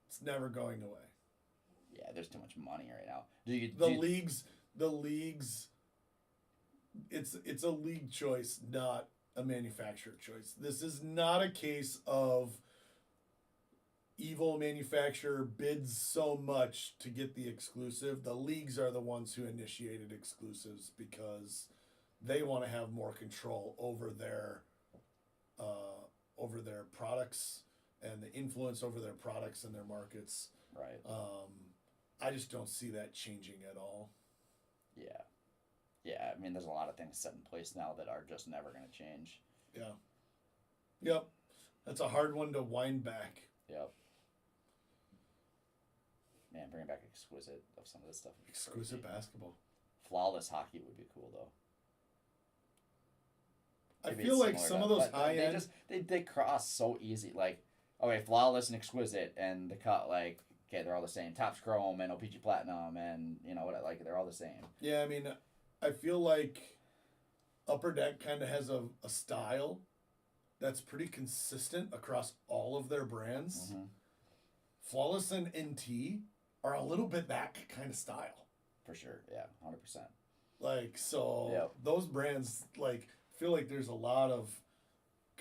It's never going away. Yeah, there's too much money right now. The leagues. It's a league choice, not a manufacturer choice. This is not a case of evil manufacturer bids so much to get the exclusive. The leagues are the ones who initiated exclusives because they want to have more control over their products and the influence over their products and their markets. Right. I just don't see that changing at all. Yeah. Yeah, I mean, there's a lot of things set in place now that are just never going to change. Yeah. Yep. That's a hard one to wind back. Yep. Man, bringing back Exquisite of some of this stuff. Exquisite basketball. Flawless Hockey would be cool, though. I feel like some of those high end. They cross so easy. Like, okay, Flawless and Exquisite, and the cut, like, okay, they're all the same. Topps Chrome and OPG Platinum, and, they're all the same. Yeah, I mean, I feel like Upper Deck kind of has a style that's pretty consistent across all of their brands. Mm-hmm. Flawless and NT are a little bit that kind of style. For sure, yeah, 100%. Like, so those brands, like, feel like there's a lot of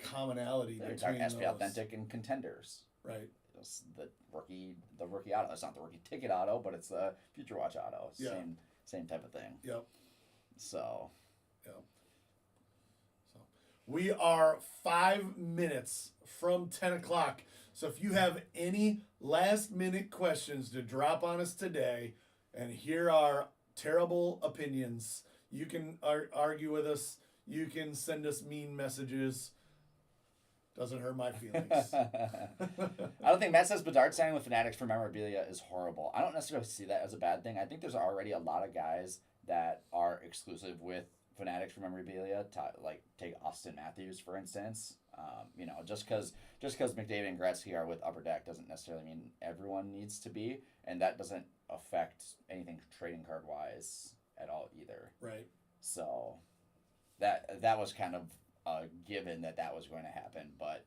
commonality between those. SP Authentic and Contenders. Right. It's the rookie auto. It's not the rookie ticket auto, but it's the Future Watch auto. It's same type of thing. Yep. So. Yep. So we are 5 minutes from 10 o'clock. So if you have any last minute questions to drop on us today and hear our terrible opinions, you can argue with us. You can send us mean messages. Doesn't hurt my feelings. I don't think Matt says Bedard signing with Fanatics for memorabilia is horrible. I don't necessarily see that as a bad thing. I think there's already a lot of guys that are exclusive with Fanatics for memorabilia. Like take Austin Matthews for instance. Just because McDavid and Gretzky are with Upper Deck doesn't necessarily mean everyone needs to be, and that doesn't affect anything trading card wise at all either. Right. So that was kind of a given that was going to happen, but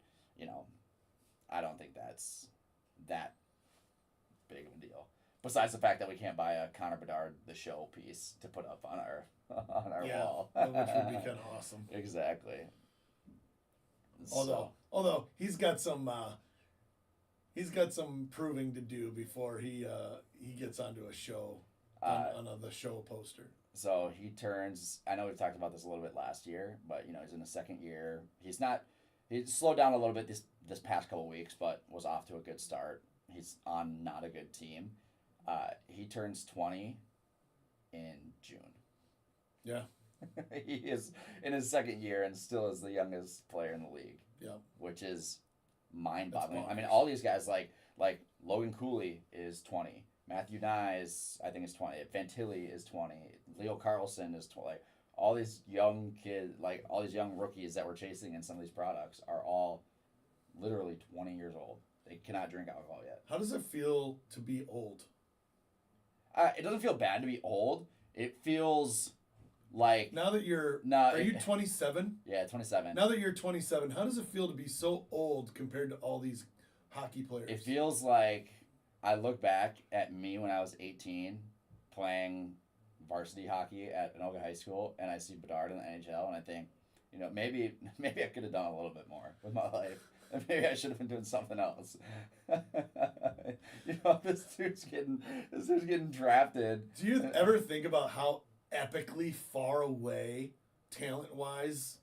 I don't think that's that big of a deal. Besides the fact that we can't buy a Connor Bedard the show piece to put up on our wall, which would be kind of awesome. Exactly. Although he's got some proving to do before he gets onto a show on the show poster. So he turns. I know we've talked about this a little bit last year, but he's in the second year. He's not. He slowed down a little bit this past couple weeks, but was off to a good start. He's on not a good team. He turns 20 in June. Yeah. He is in his second year and still is the youngest player in the league. Yeah. Which is mind-boggling. That's I mean, all these guys like Logan Cooley is 20. Matthew Nyes, I think, is 20. Fantilli is 20. Leo Carlson is 20. All these young kids, like all these young rookies that we're chasing in some of these products are all literally 20 years old. They cannot drink alcohol yet. How does it feel to be old? It doesn't feel bad to be old. It feels like... Now that you're... No, are you 27? Yeah, 27. Now that you're 27, how does it feel to be so old compared to all these hockey players? It feels like I look back at me when I was 18 playing varsity hockey at Anoka High School, and I see Bedard in the NHL, and I think, maybe I could have done a little bit more with my life. Maybe I should have been doing something else. This dude's getting drafted. Do you ever think about how epically far away, talent-wise,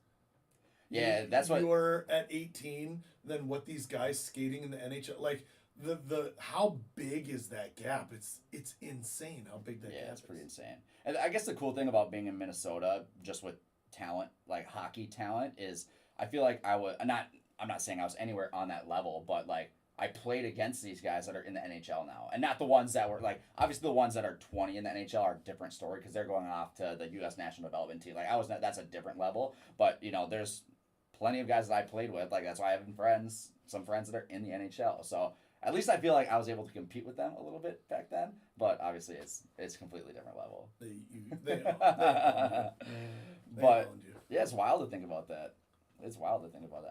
that's what you were at 18 than what these guys skating in the NHL? Like the how big is that gap? It's insane how big that gap is. Yeah, it's pretty insane. And I guess the cool thing about being in Minnesota, just with talent, like hockey talent, is I feel like I'm not saying I was anywhere on that level, but like I played against these guys that are in the NHL now, and not the ones that were like, obviously the ones that are 20 in the NHL are a different story because they're going off to the U.S. National Development Team. Like that's a different level, but there's plenty of guys that I played with. Like that's why I have some friends that are in the NHL. So at least I feel like I was able to compete with them a little bit back then, but obviously it's completely different level. They But owned you. yeah, it's wild to think about that.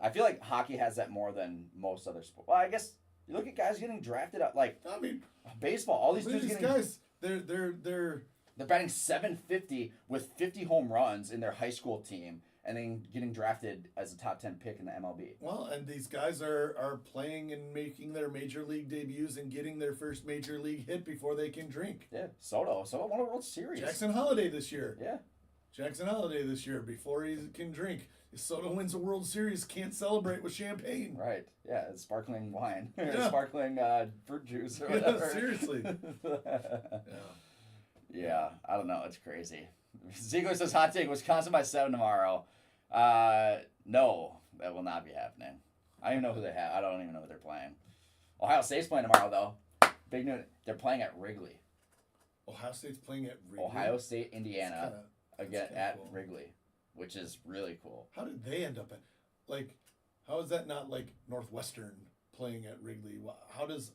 I feel like hockey has that more than most other sports. Well, I guess you look at guys getting drafted up, like I mean, baseball. All these dudes guys, they're batting .750 with 50 home runs in their high school team, and then getting drafted as a top 10 pick in the MLB. Well, and these guys are playing and making their major league debuts and getting their first major league hit before they can drink. Yeah, Soto won a World Series. Jackson Holiday this year. Yeah. Jackson Holiday this year before he can drink. If Soto wins a World Series, can't celebrate with champagne. Right. Yeah, it's sparkling wine. Yeah. Sparkling fruit juice or whatever. Yeah, seriously. Yeah, I don't know. It's crazy. Ziegler says, hot take, Wisconsin by 7 tomorrow. No, that will not be happening. I don't even know who they have. I don't even know who they're playing. Ohio State's playing tomorrow, though. Big news. They're playing at Wrigley. Ohio State's playing at Wrigley? Ohio State, Indiana, again at cool. Wrigley, which is really cool. How did they end up at, like, how is that not like Northwestern playing at Wrigley? How does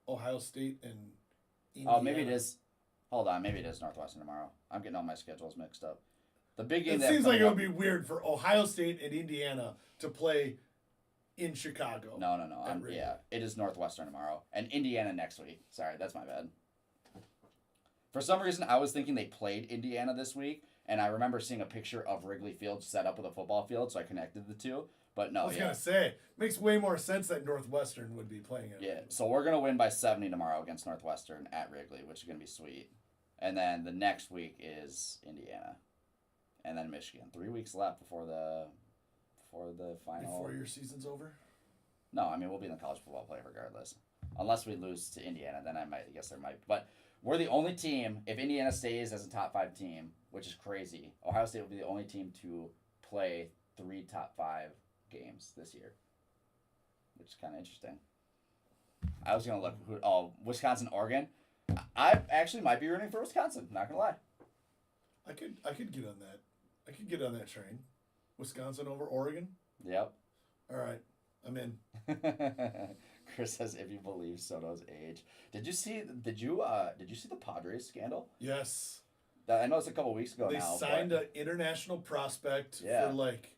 Ohio State and Indiana? Oh, maybe it is. Hold on, maybe it is Northwestern tomorrow. I'm getting all my schedules mixed up. The big game. It seems like it would be weird for Ohio State and Indiana to play in Chicago. No. Yeah, it is Northwestern tomorrow and Indiana next week. Sorry, that's my bad. For some reason, I was thinking they played Indiana this week, and I remember seeing a picture of Wrigley Field set up with a football field, so I connected the two. But no, I was gonna say, makes way more sense that Northwestern would be playing it. Yeah, so we're gonna win by 70 tomorrow against Northwestern at Wrigley, which is gonna be sweet. And then the next week is Indiana, and then Michigan. 3 weeks left before the final. Before your season's over. No, I mean we'll be in the college football play regardless, unless we lose to Indiana. Then I guess there might. But we're the only team. If Indiana stays as a top 5 team, which is crazy, Ohio State will be the only team to play 3 top 5 games this year, which is kind of interesting. I was gonna look Wisconsin, Oregon. I actually might be rooting for Wisconsin. Not gonna lie. I could get on that. I could get on that train. Wisconsin over Oregon. Yep. All right, I'm in. Chris says if you believe Soto's age. Did you see the Padres scandal? Yes. I know it's a couple weeks ago They now. signed an international prospect for like,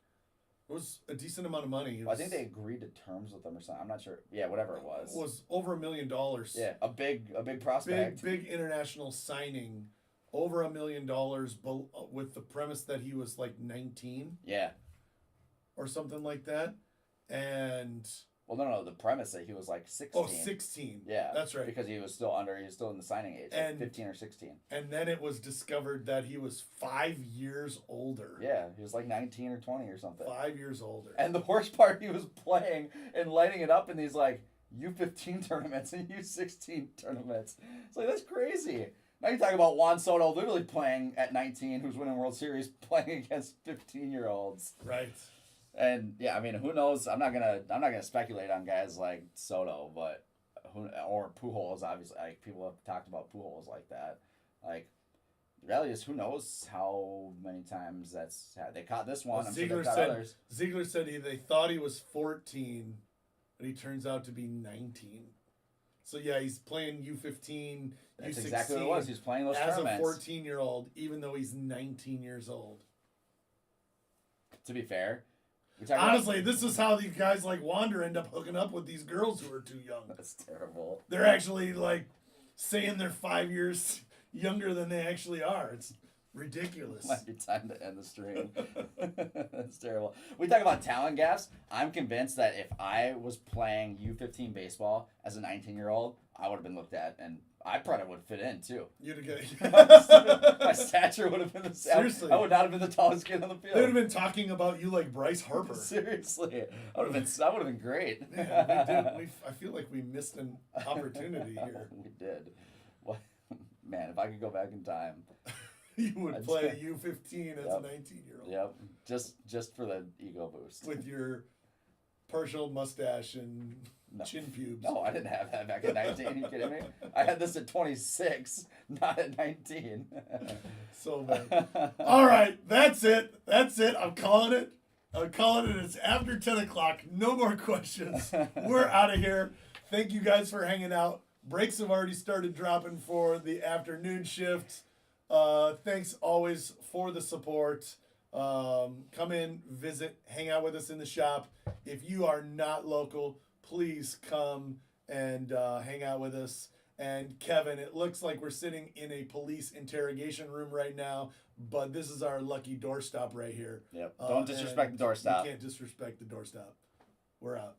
it was a decent amount of money. I think they agreed to terms with them or something. I'm not sure. Yeah, whatever it was. It was over $1 million. Yeah, a big prospect. Big international signing, over $1 million, with the premise that he was like 19. Yeah. Or something like that, and Well, no, the premise that he was like 16. Oh, 16. Yeah, That's right. Because he was still in the signing age, like 15 or 16. And then it was discovered that he was 5 years older. Yeah, he was like 19 or 20 or something. 5 years older. And the worst part, he was playing and lighting it up in these like U15 tournaments and U16 tournaments. It's like, that's crazy. Now you're talking about Juan Soto literally playing at 19, who's winning World Series, playing against 15-year-olds. Right. And yeah, I mean, who knows? I'm not gonna speculate on guys like Soto, but or Pujols. Obviously, like people have talked about Pujols like that. Like, the reality is, who knows how many times they caught this one. I'm sure they caught others. Ziegler said they thought he was 14, but he turns out to be 19. So yeah, he's playing U15, That's U16 exactly what it was. He's playing those as tournaments. a 14-year-old, even though he's 19 years old. To be fair. Honestly, this is how these guys like Wander end up hooking up with these girls who are too young. That's terrible. They're actually like saying they're 5 years younger than they actually are. It's ridiculous. Might be time to end the stream. That's terrible. We talk about talent gaps. I'm convinced that if I was playing U15 baseball as a 19-year-old, I would have been looked at, and I probably would fit in too. You'd have My stature would have been the same. Seriously. I would not have been the tallest kid on the field. They would have been talking about you like Bryce Harper. Seriously, I would have been great. Yeah, I feel like we missed an opportunity here. We did. Well, man, if I could go back in time, you would play U15 as a 19-year-old. Yep, just for the ego boost. With your partial mustache and chin pubes. No, I didn't have that back at 19. Are you kidding me? I had this at 26, not at 19. So bad. All right, that's it. I'm calling it. It's after 10 o'clock. No more questions. We're out of here. Thank you guys for hanging out. Breaks have already started dropping for the afternoon shift. Thanks always for the support. Come in, visit, hang out with us in the shop. If you are not local, please come and hang out with us. And Kevin, it looks like we're sitting in a police interrogation room right now, but this is our lucky doorstop right here. Yep. Don't disrespect the doorstop. You can't disrespect the doorstop. We're out.